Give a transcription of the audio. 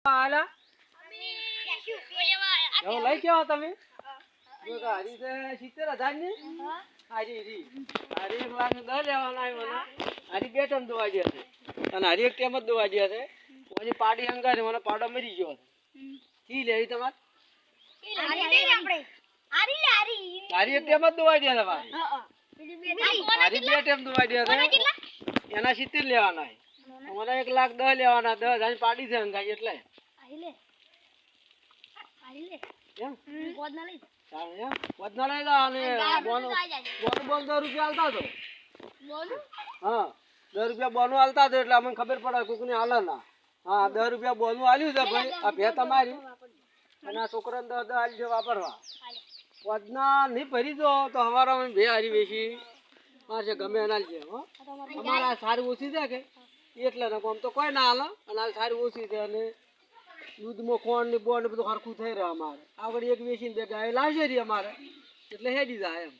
આલા જો લઈ કેવો તમે જો તો હરી છે 70,000 ની હરી રી હરી 1,10,000 લેવાના મને હરી બે ટન દોવા દે છે અને હરી એક ટેમ જ દોવા દે છે પછી પાડી અંગારે મને પાડો મરી ગયો કી લેવી તમારે હરી એક ટેમ જ દોવા દે છે ભાઈ હરી બે ટેમ દોવા દે છે એના 70 લેવાના મને 1,10,000 લેવાના 10,000 પાડી છે અંગાઈ એટલે એમ વધના લઈ જા અને બોનો બોલ 10 રૂપિયા આલતા તો બોનો હા 10 રૂપિયા બોનો આલતા તો એટલે અમને ખબર પડે કોકને આલે ના હા 10 રૂપિયા બોનો આલ્યું છે ભાઈ આ ભે તમારી અને આ છોકરાને 10 આલી છે વાપરવા વધના નહીં ભરી દો તો હવારમાં બે હારી વેચી મારે ગમે એના છે હો અમારા સારી ઓછી છે કે એટલે ને આમ તો કોઈ ના હાલે અને આ સારી ઓછી છે અને દૂધમાં ખોણ ને બોન ને બધું હરખું થઈ રહે અમારે આગળ એક વેચીને બે ગાય લાવશે રી અમારે એટલે હેડી જાય એમ